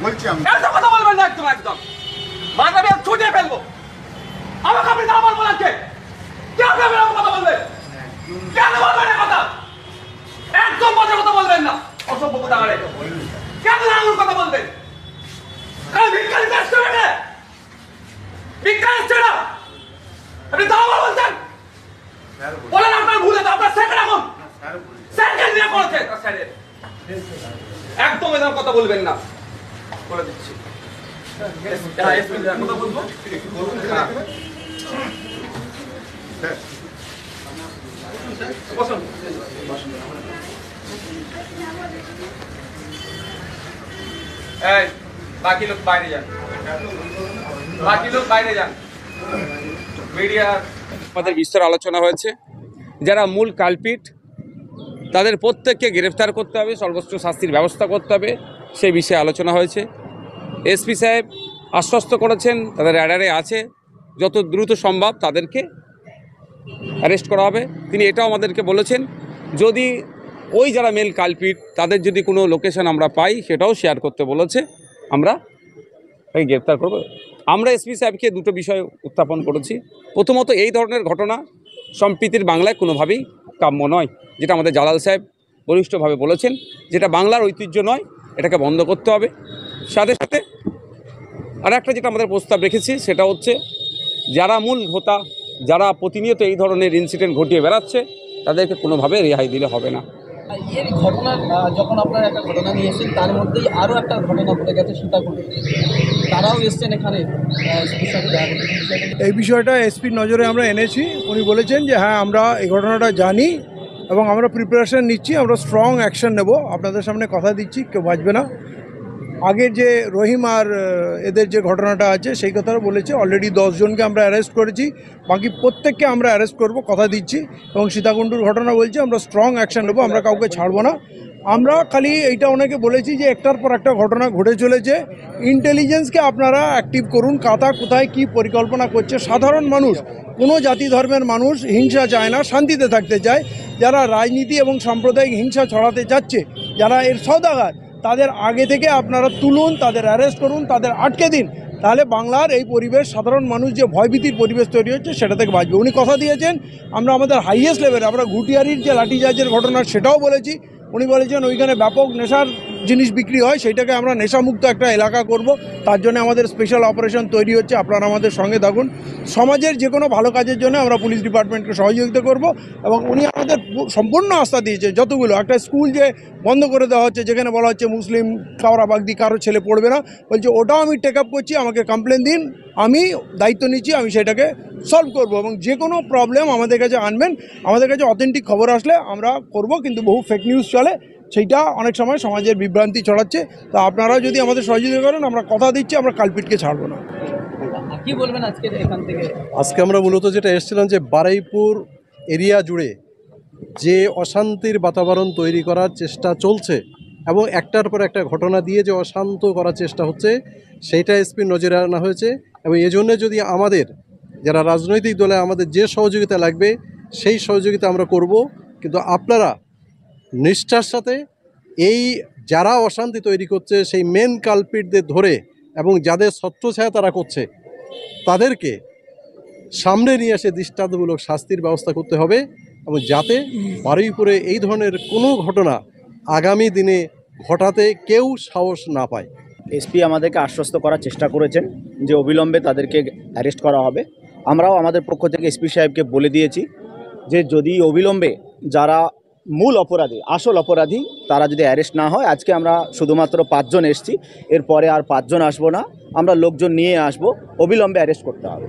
বলছি আমি এত কথা বলবেন না, একদম একদম মাথা দিয়ে ছুটে ফেলবো। আমাকে আপনি না বলবো লাগছে, কেন আপনি এরকম কথা বলবেন? কেন বলবেন এই কথা? একদম মজার কথা বলবেন না, অসভ্য কথা বলে। কেন এমন কথা বলবেন? কারণ ভিক্ষারি কাজ করে না, ভিক্ষারি ছিল না। আপনি দাও বলছেন, বলেন আপনার ভুলে তো আপনার স্যার এখন স্যারকে নিয়ে করেছে, স্যারের একদম এরকম কথা বলবেন না, বলে দিচ্ছি। কথা বলবো বসুন। এই বাকি লোক বাইরে যান, বাকি লোক বাইরে যান। মিডিয়া আমাদের বিস্তর আলোচনা হয়েছে। যারা মূল কালপিট তাদের প্রত্যেককে গ্রেফতার করতে হবে, সর্বোচ্চ শাস্তির ব্যবস্থা করতে হবে, সেই বিষয়ে আলোচনা হয়েছে। এসপি সাহেব আশ্বস্ত করেছেন তাদের অ্যাডারে আছে, যত দ্রুত সম্ভব তাদেরকে অ্যারেস্ট করা হবে। তিনি এটাও আমাদেরকে বলেছেন যদি ওই যারা মেল কালপিট তাদের যদি কোনো লোকেশন আমরা পাই সেটাও শেয়ার করতে বলেছে, আমরা এই গ্রেফতার করব। আমরা এসপি সাহেবকে দুটো বিষয় উত্থাপন করেছি। প্রথমত, এই ধরনের ঘটনা সম্প্রীতির বাংলায় কোনোভাবেই কাম্য নয়, যেটা আমাদের জালাল সাহেব বলিষ্ঠভাবে বলেছেন, যেটা বাংলার ঐতিহ্য নয়, এটাকে বন্ধ করতে হবে। সাথে সাথে আর একটা যেটা আমাদের প্রস্তাব রেখেছি সেটা হচ্ছে যারা মূল হোতা, যারা প্রতিনিয়ত এই ধরনের ইনসিডেন্ট ঘটিয়ে বেড়াচ্ছে তাদেরকে কোনোভাবে রেহাই দিলে হবে না। এর ঘটনা যখন আপনারা একটা ঘটনা নিয়ে এসেছেন তার মধ্যেই আরও একটা ঘটনা ঘটে গেছে সীতাকুণ্ডে, তারাও এসছেন এখানে এই বিষয়টা এসপির নজরে আমরা এনেছি। উনি বলেছেন যে হ্যাঁ আমরা এই ঘটনাটা জানি এবং আমরা প্রিপারেশন নিচ্ছি, আমরা স্ট্রং অ্যাকশন নেব। আপনাদের সামনে কথা দিচ্ছি, কেউ বাঁচবে না। আগের যে রহিম আর এদের যে ঘটনাটা আছে সেই কথাটা বলেছে, অলরেডি 10 জনকে আমরা অ্যারেস্ট করেছি, বাকি প্রত্যেককে আমরা অ্যারেস্ট করব, কথা দিচ্ছি। এবং সীতাকুণ্ডুর ঘটনা বলছি আমরা স্ট্রং অ্যাকশন নেব, আমরা কাউকে ছাড়বো না। আমরা খালি এইটা ওনাকে বলেছি যে একটার পর একটা ঘটনা ঘটে চলেছে, ইন্টেলিজেন্সকে আপনারা অ্যাক্টিভ করুন, কাতা কোথায় কী পরিকল্পনা করছে। সাধারণ মানুষ, কোনো জাতি ধর্মের মানুষ হিংসা চায় না, শান্তিতে থাকতে চায়। যারা রাজনীতি এবং সাম্প্রদায়িক হিংসা ছড়াতে যাচ্ছে, যারা এর সওদাগার, তাদের আগে থেকে আপনারা তুলুন, তাদের অ্যারেস্ট করুন, তাদের আটকে দিন। তাহলে বাংলার এই পরিবেশ, সাধারণ মানুষ যে ভয়ভীতির পরিবেশ তৈরি হচ্ছে সেটা থেকে বাঁচবে। উনি কথা দিয়েছেন আমরা আমাদের হাইয়েস্ট লেভেলে, আমরা ঘুটিয়ারির যে লাঠিচার্জের ঘটনা সেটাও বলেছি। উনি বলেছেন ওইখানে ব্যাপক নেশার জিনিস বিক্রি হয়, সেইটাকে আমরা নেশামুক্ত একটা এলাকা করব, তার জন্য আমাদের স্পেশাল অপারেশন তৈরি হচ্ছে। আপনারা আমাদের সঙ্গে থাকুন। সমাজের যে কোনো ভালো কাজের জন্য আমরা পুলিশ ডিপার্টমেন্টকে সহযোগিতা করব। এবং উনি আমাদের সম্পূর্ণ আস্থা দিয়েছে, যতগুলো একটা স্কুল যে বন্ধ করে দেওয়া হচ্ছে যেখানে বলা হচ্ছে মুসলিম কাওরা বাগদি কারো ছেলে পড়বে না, বলছে ওটাও আমি টেক আপ করছি, আমাকে কমপ্লেন দিন, আমি দায়িত্ব নিচ্ছি, আমি সেটাকে সলভ করব। এবং যে কোনো প্রবলেম আমাদের কাছে আনবেন, আমাদের কাছে অথেন্টিক খবর আসলে আমরা করব, কিন্তু বহু ফেক নিউজ চলে, সেইটা অনেক সময় সমাজের বিভ্রান্তি ছড়াচ্ছে। তা আপনারা যদি আমাদের সহযোগিতা করেন, আমরা কথা দিচ্ছি আমরা কালপিটকে ছাড়বো না। কি বলবেন আজকে এখান থেকে? আজকে আমরা মূলত যেটা এসেছিলাম যে বারুইপুর এরিয়া জুড়ে যে অশান্তির বাতাবরণ তৈরি করার চেষ্টা চলছে এবং একটার পর একটা ঘটনা দিয়ে যে অশান্ত করার চেষ্টা হচ্ছে, সেইটা এসপির নজরে আনা হয়েছে। এবং এজন্য যদি আমাদের যারা রাজনৈতিক দলে আমাদের যে সহযোগিতা লাগবে সেই সহযোগিতা আমরা করব, কিন্তু আপনারা নিষ্ঠার সাথে এই যারা অশান্তি তৈরি করছে সেই মেন কালপিটদের ধরে এবং যাদের ছত্রছায়া তারা করছে তাদেরকে সামনে নিয়ে এসে দৃষ্টান্তমূলক শাস্তির ব্যবস্থা করতে হবে, এবং যাতে বারুইপুরে এই ধরনের কোনো ঘটনা আগামী দিনে ঘটাতে কেউ সাহস না পায়। এসপি আমাদেরকে আশ্বস্ত করার চেষ্টা করেছেন যে অবিলম্বে তাদেরকে অ্যারেস্ট করা হবে। আমরাও আমাদের পক্ষ থেকে এসপি সাহেবকে বলে দিয়েছি যে যদি অবিলম্বে যারা মূল অপরাধী, আসল অপরাধী, তারা যদি অ্যারেস্ট না হয়, আজকে আমরা শুধুমাত্র 5 জন এসেছি, এরপরে আর 5 জন আসবো না, আমরা লোকজন নিয়ে আসবো, অবিলম্বে অ্যারেস্ট করতে হবে।